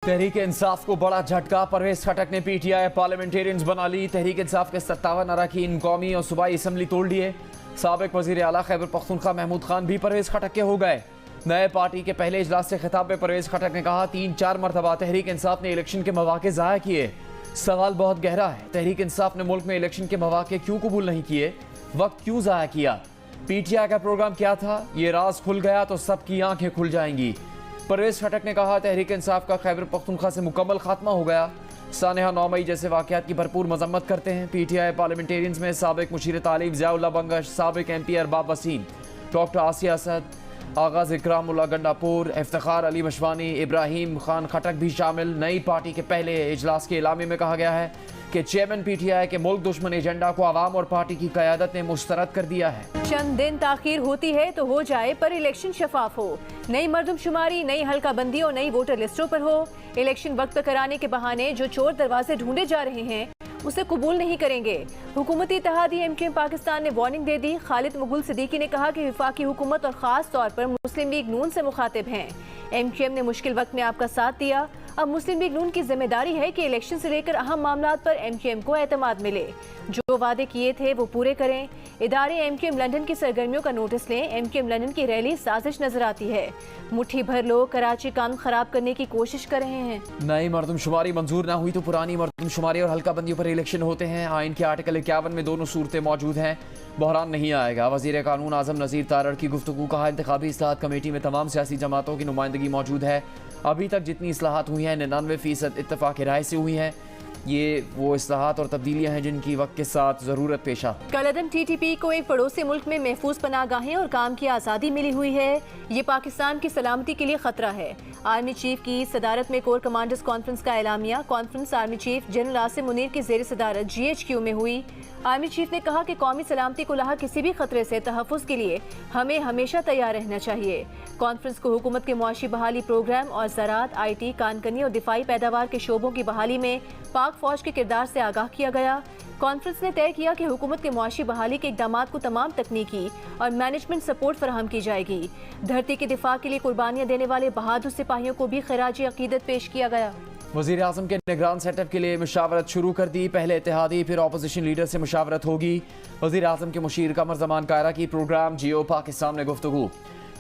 तहरीक इंसाफ को बड़ा झटका। परवेज खटक ने पीटीआई पार्लियामेंटेरियंस बना ली। तहरीक इंसाफ के 57 अरकान कौमी और सूबाई असम्बली तोड़ दिए। साबिक वजीर आला खैबर पख्तूनख्वा महमूद खान भी परवेज खटक के हो गए। नए पार्टी के पहले इजलास से खिताब में परवेज खटक ने कहा, 3-4 मरतबा तहरीक इंसाफ ने इलेक्शन के मौके ज़ाया किए। सवाल बहुत गहरा है, तहरीक इंसाफ ने मुल्क में इलेक्शन के मौके क्यों कबूल नहीं किए, वक्त क्यों ज़ाया किया, पीटीआई का प्रोग्राम क्या था, ये राज खुल गया तो सबकी आंखें खुल जाएंगी। परवेज खटक ने कहा, तहरीक इंसाफ का खैबर पख्तूनख्वा से मुकम्मल खात्मा हो गया। सानेहा 9 मई जैसे वाक़यात की भरपूर मजम्मत करते हैं। पीटीआई पार्लियामेंटेरियंस में साबिक मुशीर तालीम ज़ियाउल्लाह बंगश, साबिक MP अरबाब वसीम, डॉक्टर आसिया असद, आगाज़ इकरामुल्लाह गंडापुर, इफ्तिखार अली मशवानी, इब्राहिम खान खटक भी शामिल। नई पार्टी के पहले इजलास के इलामे में कहा गया है कि चेयरमैन पीटीआई के मुल्क दुश्मन एजेंडा को आवाम और पार्टी की क़यादत ने मुस्तरद कर दिया है। चंद दिन ताखीर होती है तो हो जाए, पर इलेक्शन शफाफ हो। नई मरदमशुमारी, नई हल्का बंदी और नई वोटर लिस्टों पर हो। इलेक्शन वक्त पर कराने के बहाने जो चोर दरवाजे ढूंढे जा रहे हैं उसे कबूल नहीं करेंगे। हुकूमती इत्तेहादी MKM पाकिस्तान ने वार्निंग दे दी। खालिद मुगल सिद्दीकी ने कहा कि वफाकी हुकूमत और ख़ास तौर पर मुस्लिम लीग नून से मुखातिब हैं। MKM ने मुश्किल वक्त में आपका साथ दिया। अब मुस्लिम लीग नून की जिम्मेदारी है कि इलेक्शन से लेकर अहम मामलात पर MKM को एतमाद मिले। जो वादे किए थे वो पूरे करें। इदारे MKM लंदन की सरगर्मियों का नोटिस लें। MKM लंदन की रैली साजिश नजर आती है। मुट्ठी भर लोग कराची काम खराब करने की कोशिश कर रहे हैं। नई मरदमशुमारी मंजूर ना हुई तो पुरानी मरदमशुमारी और हल्का बंदियों पर इलेक्शन होते हैं। आइन के आर्टिकल 51 में दोनों सूरतें मौजूद हैं। बहरान नहीं आएगा। वज़ीर कानून आज़म नज़ीर तारड़ की गुफ्तगू। कहा, इंतखाबी इस्लाहात कमेटी में तमाम सियासी जमातों की नुमाइंदगी मौजूद है। अभी तक जितनी इस्लाहात हुई हैं 99% इत्तफाक राय से हुई हैं। ये वो इस्लाहात और तब्दीलियाँ हैं जिनकी वक्त के साथ ज़रूरत पेश आ। कलअदम TTP को एक पड़ोसी मुल्क में महफूज पनाहगाहें और काम की आज़ादी मिली हुई है। ये पाकिस्तान की सलामती के लिए खतरा है। आर्मी चीफ की सदारत में कोर कमांडर्स कॉन्फ्रेंस का एलामिया। Conference army chief general Asim Munir की ज़ेर सदारत GHQ में हुई। आर्मी चीफ ने कहा कि कौमी सलामती को लाहक किसी भी खतरे से तहफ़्फ़ुज़ के लिए हमें हमेशा तैयार रहना चाहिए। कॉन्फ्रेंस को हुकूमत के मुआशी बहाली प्रोग्राम और ज़राअत, IT, कानकनी और दिफाई पैदावार के शोबों की बहाली में पाक फौज के किरदार से आगाह किया गया। कॉन्फ्रेंस ने तय किया कि हुकूमत के मुआशी बहाली के इक़दामात को तमाम तकनीकी और मैनेजमेंट सपोर्ट फराहम की जाएगी। धरती के दिफा के लिए कुर्बानियाँ देने वाले बहादुर सिपाहियों को भी खिराज अकीदत पेश किया गया। वज़ीर आज़म के निगरान सेटअप के लिए मुशावरत शुरू कर दी। पहले इत्तेहादी फिर अपोजिशन लीडर से मुशावरत होगी। वज़ीर आज़म के मुशीर कमर ज़मान कायरा की प्रोग्राम जियो पाकिस्तान में गुफ्तगू।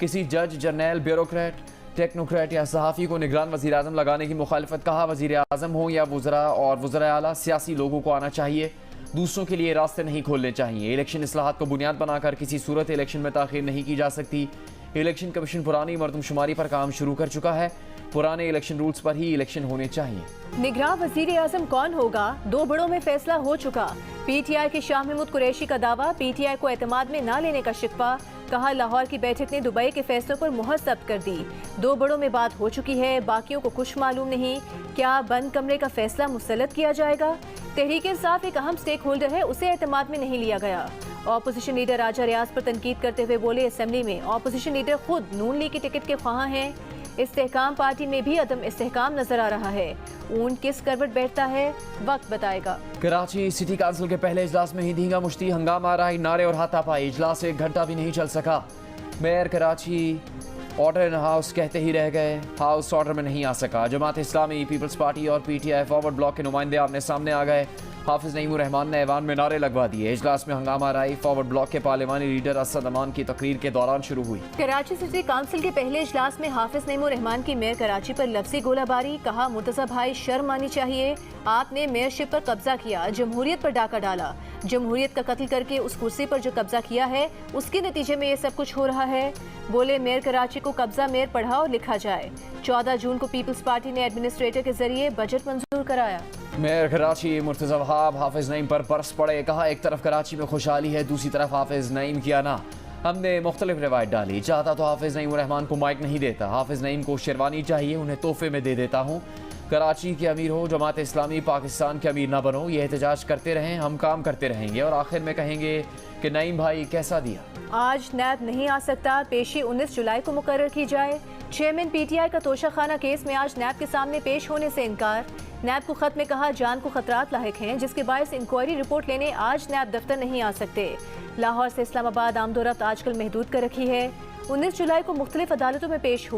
किसी जज, जर्नल, ब्यूरोक्रेट, टेक्नोक्रेट या सहाफ़ी को निगरान वज़ीर आज़म लगाने की मुखालफत। कहा, वज़ीर आज़म हो या वज़रा और वज़रा आला, सियासी लोगों को आना चाहिए, दूसरों के लिए रास्ते नहीं खोलने चाहिए। इलेक्शन इस्लाहात को बुनियाद बनाकर किसी सूरत इलेक्शन में ताख़ीर नहीं की जा सकती। इलेक्शन कमीशन पुरानी मरदमशुमारी पर काम शुरू कर चुका है। पुराने इलेक्शन रूल्स पर ही इलेक्शन होने चाहिए। निगरान वज़ीर आज़म कौन होगा, 2 बड़ों में फैसला हो चुका। PTI के शाह महमूद कुरैशी का दावा, PTI को एतमाद में न लेने का शिकवा। कहा, लाहौर की बैठक ने दुबई के फैसलों पर मुहर जब्त कर दी। 2 बड़ों में बात हो चुकी है, बाकियों को कुछ मालूम नहीं। क्या बंद कमरे का फैसला मुसल्लत किया जाएगा? तहरीक इंसाफ एक अहम स्टेक होल्डर है, उसे एतमाद में नहीं लिया गया। ऑपोजिशन लीडर राजा रियाज पर तनकीद करते हुए बोले, असेंबली में ऑपोजिशन लीडर खुद नून लीग की टिकट के ख्वाह हैं। इस्तेहकाम पार्टी में भी अदम इस्तेहकाम नजर आ रहा है। ऊन किस करवट बैठता है, वक्त बताएगा। कराची सिटी काउंसिल के पहले इजलास में ही धींगा मुश्ती हंगामा रहा। नारे और हाथापाई। इजलास 1 घंटा भी नहीं चल सका। Mayor Karachi order in house कहते ही रह गए, हाउस ऑर्डर में नहीं आ सका। जमात इस्लामी, पीपल्स पार्टी और PTI फॉरवर्ड ब्लॉक के नुमाइंदे आमने सामने आ गए। हाफिज नईमुर रहमान ने ऐवान में नारे लगवा दिए। इजलास में हंगामा राई फॉरवर्ड ब्लॉक के पार्लिमानी लीडर असद अमान की तकरीर के दौरान शुरू हुई। कराची सिटी काउंसिल के पहले इजलास में हाफिज नईमुर रहमान की मेयर कराची पर लफ्जी गोलाबारी। कहा, मुर्तज़ा भाई शर्म आनी चाहिए, आपने मेयरशिप पर कब्जा किया, जमहूरियत पर डाका डाला। जमहूरियत का कत्ल करके उस कुर्सी पर जो कब्जा किया है उसके नतीजे में ये सब कुछ हो रहा है। बोले, मेयर कराची को कब्जा मेयर पढ़ा और लिखा जाए। 14 जून को पीपल्स पार्टी ने एडमिनिस्ट्रेटर के जरिए बजट मंजूर कराया। मेयर कराची मुर्तज़ा वहाब हाफिज नईम पर बरस पड़े। कहा, एक तरफ कराची में खुशहाली है, दूसरी तरफ हाफिज नईम किया ना। हमने मुख्तलिफ रिवायत डाली। चाहता तो हाफिज नईम रहमान को माइक नहीं देता। हाफिज नईम को शेरवानी चाहिए, उन्हें तोहफे में दे देता हूँ। कराची के अमीर हो, जमात इस्लामी पाकिस्तान के अमीर ना बनो। ये एहतजाज करते रहें, हम काम करते रहेंगे और आखिर में कहेंगे कि नईम भाई कैसा दिया। आज नैब नहीं आ सकता, पेशी 19 जुलाई को मुकर्रर की जाए। चेयरमैन PTI का तोशाखाना केस में आज नैब के सामने पेश होने से इनकार। नैब को खत में कहा, जान को खतरात लाहिक हैं, जिसके बायस इंक्वायरी रिपोर्ट लेने आज नैब दफ्तर नहीं आ सकते। लाहौर से इस्लामाबाद आमदोरफ्त आजकल महदूद कर रखी है। 19 जुलाई को मुख्तलिफ अदालतों में पेश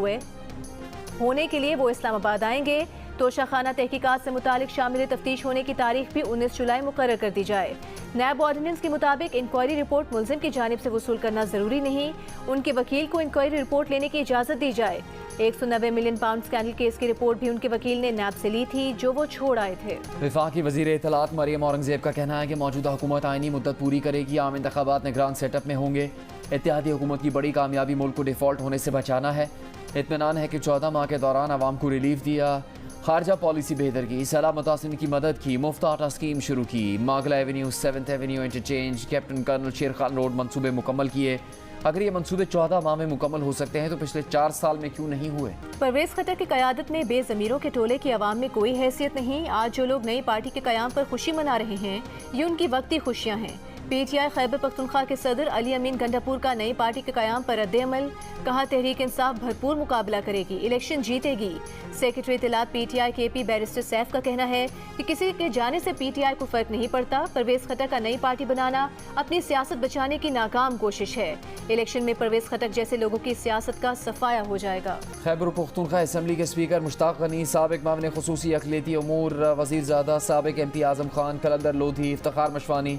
होने के लिए वो इस्लामाबाद आएंगे। तोशाखाना तहकीकात से मुतालिक शामिल तफ्तीश होने की तारीख भी 19 जुलाई मुकर्रर कर दी जाए। नैब ऑर्डिनेंस के मुताबिक इंक्वायरी रिपोर्ट मुलजिम की जानिब से वसूल करना जरूरी नहीं, उनके वकील को इंक्वायरी रिपोर्ट लेने की इजाज़त दी जाए। 190 मिलियन पाउंड स्कैंडल केस की रिपोर्ट भी उनके वकील ने नैब से ली थी, जो वो छोड़ आए थे। वफाकी वज़ीर इत्तलात मरियम औरंगजेब का कहना है कि मौजूदा हुकूमत आईनी मुद्दत पूरी करेगी, आम इंतखाबात निगरान सेटअप में होंगे। इत्तेहादी हुकूमत की बड़ी कामयाबी मुल्क को डिफ़ॉल्ट होने से बचाना है। इत्मीनान है कि 14 माह के दौरान आवाम को रिलीफ दिया, खारजा पॉलिसी बेहतर की, सैलाब मुतासिरीन की मदद की, मुफ्त आटा स्कीम शुरू की, Margalla avenue, 7th avenue interchange, captain colonel Sher Khan road मंसूबे मुकम्मल किए। अगर ये मंसूबे 14 माह में मुकम्मल हो सकते हैं तो पिछले 4 साल में क्यों नहीं हुए? परवेज खट्टर की क़यादत में बेज़मीरों के टोले की आवाम में कोई हैसियत नहीं। आज जो लोग नई पार्टी के क़याम पर खुशी मना रहे हैं, ये उनकी वक्ती खुशियाँ हैं। PTI खैबर पख्तूनख्वा के सदर अली अमीन गंडापुर का नई पार्टी के क़याम पर रद्द-ए-अमल, कहा तहरीक इंसाफ भरपूर मुकाबला करेगी, इलेक्शन जीतेगी। सेक्रेटरी इत्तलात PTI KP बैरिस्टर सैफ का कहना है कि किसी के जाने से PTI को फर्क नहीं पड़ता। परवेज खट्टर का नई पार्टी बनाना अपनी सियासत बचाने की नाकाम कोशिश है। इलेक्शन में परवेज खट्टर जैसे लोगों की सियासत का सफाया हो जाएगा। खैबर पख्तूनख्वा असम्बली के स्पीकर मुश्ताक गनी, साबिक मामले खुसूसी अक़लियती उमूर वज़ीरज़ादा, साबिक MP आज़म खान, कलंदर लोधी, इफ्तिखार मशवानी,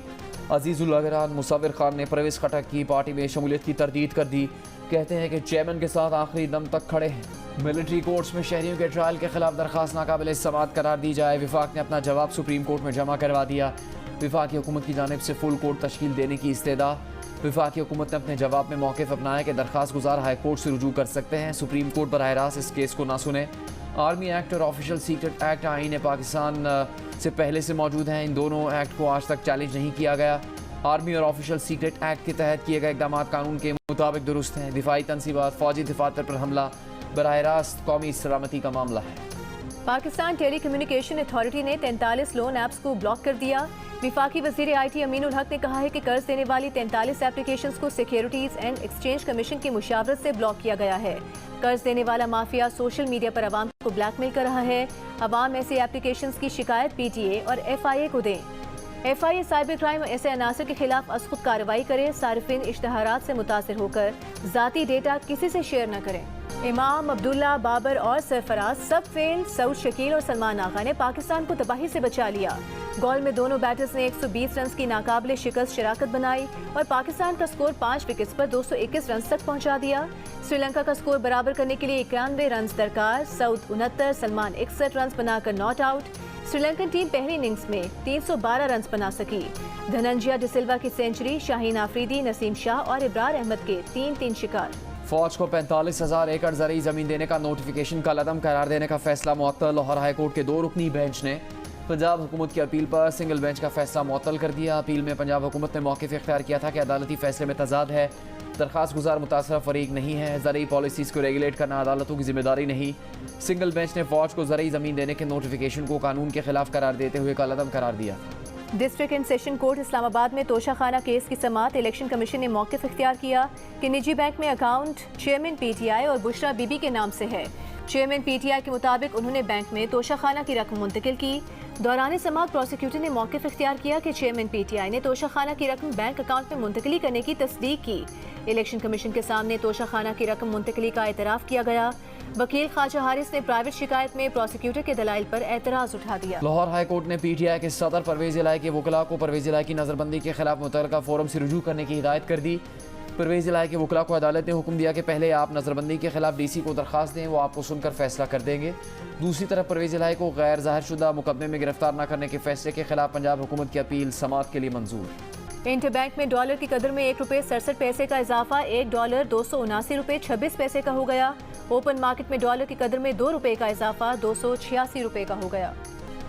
अजीज़ुल अगरान, मुसव्विर खान ने परवेज खट्टर की पार्टी में शमूलियत की तरदीद कर दी। कहते हैं कि चेयरमैन के साथ आखिरी दम तक खड़े हैं। मिलिट्री कोर्ट्स में शहरियों के ट्रायल के खिलाफ दरखास्त नाकाबिल समाअत करार दी जाए। विफाक ने अपना जवाब सुप्रीम कोर्ट में जमा करवा दिया। विफाकी हुकूमत की जानिब से फुल कोर्ट तश्कील देने की इस्तेदा। विफाकी हुकूमत ने अपने जवाब में मौक़िफ़ अपनाया कि दरखास्त गुजार हाई कोर्ट से रुजू कर सकते हैं। सुप्रीम कोर्ट बराह रास्त इस केस को ना सुने। आर्मी एक्ट और ऑफिशियल सीक्रेट एक्ट आईन पाकिस्तान से पहले से मौजूद हैं। इन दोनों एक्ट को आज तक चैलेंज नहीं किया गया। आर्मी और ऑफिशियल सीक्रेट एक्ट के तहत किए गए इक़दाम कानून के मुताबिक दुरुस्त हैं। दिफाई तनसीबात, फौजी दफातर पर हमला बराह रास्त कौमी सलामती का मामला है। पाकिस्तान टेली कम्युनिकेशन अथॉरिटी ने 43 लोन ऐप्स को ब्लॉक कर दिया। विफाकी वज़ीर IT अमीनुल हक ने कहा है कि कर्ज देने वाली 43 एप्लीकेशंस को सिक्योरिटीज एंड एक्सचेंज कमीशन की मुशावरत से ब्लॉक किया गया है। कर्ज देने वाला माफिया सोशल मीडिया पर आवाम को ब्लैकमेल कर रहा है। आवाम ऐसी एप्लीकेशंस की शिकायत PTA और FIA को दें। FIA साइबर क्राइम और ऐसे अनासर के खिलाफ अज़-खुद कार्रवाई करे। सारिफिन इश्तहारात से मुतासिर होकर ज़ाती डेटा किसी से शेयर न करें। इमाम, अब्दुल्ला, बाबर और सरफराज सब फेल। सऊद शकील और सलमान आगा ने पाकिस्तान को तबाही से बचा लिया। गोल में दोनों बैटर्स ने 120 रन की नाकाबिले शिकस्त शराकत बनाई और पाकिस्तान का स्कोर 5 विकेट्स पर 221 रन तक पहुंचा दिया। श्रीलंका का स्कोर बराबर करने के लिए 91 रन दरकार। सऊद 69, सलमान 61 रन बनाकर नॉट आउट। श्रीलंकन टीम पहली इनिंग्स में 312 रन बना सकी। धनंजय डिसिल्वा की सेंचुरी, शाहीन आफरीदी, नसीम शाह और इब्रार अहमद के 3-3 शिकार। फौज को 45,000 एकड़ ज़रई ज़मीन देने का नोटिफिकेशन का लदम करार देने का फैसला मुअत्तल। लाहौर हाई कोर्ट के 2 रुकनी बेंच ने पंजाब हुकूमत की अपील पर सिंगल बेंच का फैसला मुअत्तल कर दिया। अपील में पंजाब हुकूमत ने मौक़िफ़ इख्तियार किया था कि अदालती फैसले में तजाद है, दरखास्त गुजार मुतासरा फरीक नहीं है, ज़रई पॉलिसीज़ को रेगुलेट करना अदालतों की जिम्मेदारी नहीं। सिंगल बेंच ने फौज को ज़रई ज़मीन देने के नोटिफिकेशन को कानून के खिलाफ करार देते हुए कलअदम करार दिया। District and session court Islamabad में तोशाखाना केस की समाअत। इलेक्शन कमीशन ने मौक़िफ़ इख्तियार किया कि निजी बैंक में अकाउंट चेयरमैन PTI और बुशरा बीबी के नाम से है। चेयरमैन PTI के मुताबिक उन्होंने बैंक में तोशाखाना की रकम मुंतकिल की। दौरान समाअत प्रोसिक्यूटर ने मौक़िफ़ इख्तियार किया कि चेयरमैन PTI ने तोशाखाना की रकम बैंक अकाउंट में मुंतकिली करने की तस्दीक की। इलेक्शन कमीशन के सामने तोशाखाना की रकम मुंतकिली का एतराफ़ किया गया। वकील ख्वाजा हारिस ने प्राइवेट शिकायत में प्रोसिक्यूटर के दलाइल पर एतराज़ उठा दिया। लाहौर हाई कोर्ट ने PTI के सदर परवेज इलाही के वकला को परवेज इलाही की नज़रबंदी के खिलाफ मुतल्लिका फोरम से रुजू करने की हिदायत कर दी। परवेज इलाही के वकला को अदालत ने हुक्म दिया कि पहले आप नज़रबंदी के खिलाफ DC को दरख्वास्त दें, वो आपको सुनकर फैसला कर देंगे। दूसरी तरफ परवेज इलाही को गैर ज़ाहिर शुदा मुकदमे में गिरफ्तार न करने के फैसले के खिलाफ पंजाब हुकूमत की अपील समाअत के लिए मंजूर। इंटर बैंक में डॉलर की कदर में ₹1.67 का इजाफा, $1 $279.26 का हो गया। ओपन मार्केट में डॉलर की कदर में ₹2 का इजाफा ₹286 का हो गया।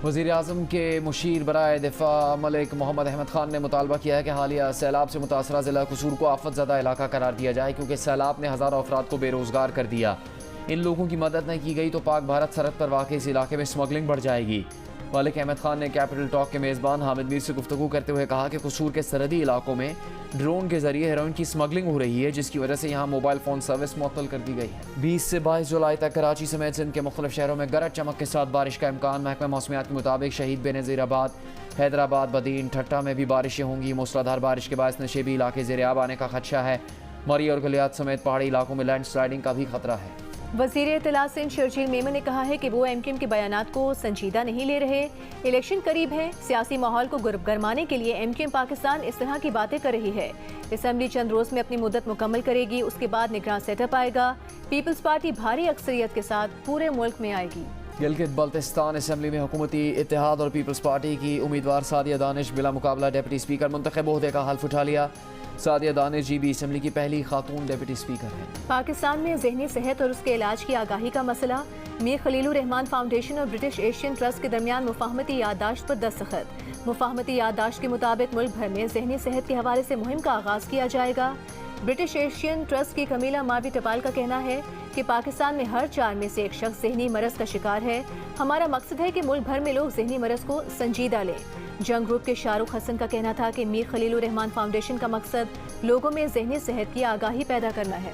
वज़ीर आज़म के मुशीर बराए दिफा मलिक मोहम्मद अहमद खान ने मुतालबा किया है कि हालिया सैलाब से मुतासरा ज़िला कसूर को आफत ज़दा इलाका करार दिया जाए, क्योंकि सैलाब ने हज़ारों अफराद को बेरोज़गार कर दिया। इन लोगों की मदद नहीं की गई तो पाक भारत सरहद पर वाक़ई इस इलाके में स्मगलिंग बढ़ जाएगी। मलिक अहमद खान ने कैपिटल टॉक के मेज़बान हामिद मीर से गुफ्तगू करते हुए कहा कि कसूर के सरहदी इलाकों में ड्रोन के जरिए हेरोइन की स्मगलिंग हो रही है, जिसकी वजह से यहाँ मोबाइल फ़ोन सर्विस मुअत्तल कर दी गई है। 20 से 22 जुलाई तक कराची समेत सिंध के मुख्तलिफ शहरों में गरज चमक के साथ बारिश का इम्कान। महकमा मौसमियात के मुताबिक शहीद बेनज़ीराबाद, हैदराबाद, बदीन, ठट्टा में भी बारिशें होंगी। मूसलाधार बारिश के बायस नशेबी इलाके ज़ेर-ए-आब आने का खदशा है। मरी और गलियात समेत पहाड़ी इलाकों में लैंड स्लाइडिंग का भी खतरा है। वजीर इत्तला सिंध शर्जील मेमन ने कहा है कि वो MQM के बयानात को संजीदा नहीं ले रहे। इलेक्शन करीब है, सियासी माहौल को गरमाने के लिए MQM पाकिस्तान इस तरह की बातें कर रही है। असम्बली चंद रोज में अपनी मुद्दत मुकम्मल करेगी, उसके बाद निगरान सेटअप आएगा। पीपल्स पार्टी भारी अक्सरियत के साथ पूरे मुल्क में आएगी। गिलगित बल्तिस्तान असम्बली में हुकूमती इत्तेहाद और पीपल्स पार्टी की उम्मीदवार सादिया दानिश बिला मुकाबला डिप्टी स्पीकर मुंतखब ओहदे का हल्फ उठा लिया। सादिया दानिश GB असम्बली की पहली खातून डिप्टी स्पीकर है। पाकिस्तान में ज़हनी सेहत और उसके इलाज की आगाही का मसला। मीर खलीलुर रहमान फाउंडेशन और ब्रिटिश एशियन ट्रस्ट के दरमियान मुफाहमती याददाश्त पर दस्तखत। मुफाहमती याददाश्त के मुताबिक मुल्क भर में ज़हनी सेहत के हवाले से मुहिम का आगाज़ किया जाएगा। ब्रिटिश एशियन ट्रस्ट की कमीला मावी टपाल का कहना है कि पाकिस्तान में हर 4 में से एक शख्स ज़हनी मरज़ का शिकार है। हमारा मकसद है कि मुल्क भर में लोग ज़हनी मरज़ को संजीदा लें। जंग ग्रुप के शाहरुख हसन का कहना था कि मीर खलीलुर रहमान फाउंडेशन का मकसद लोगों में ज़हनी सेहत की आगाही पैदा करना है।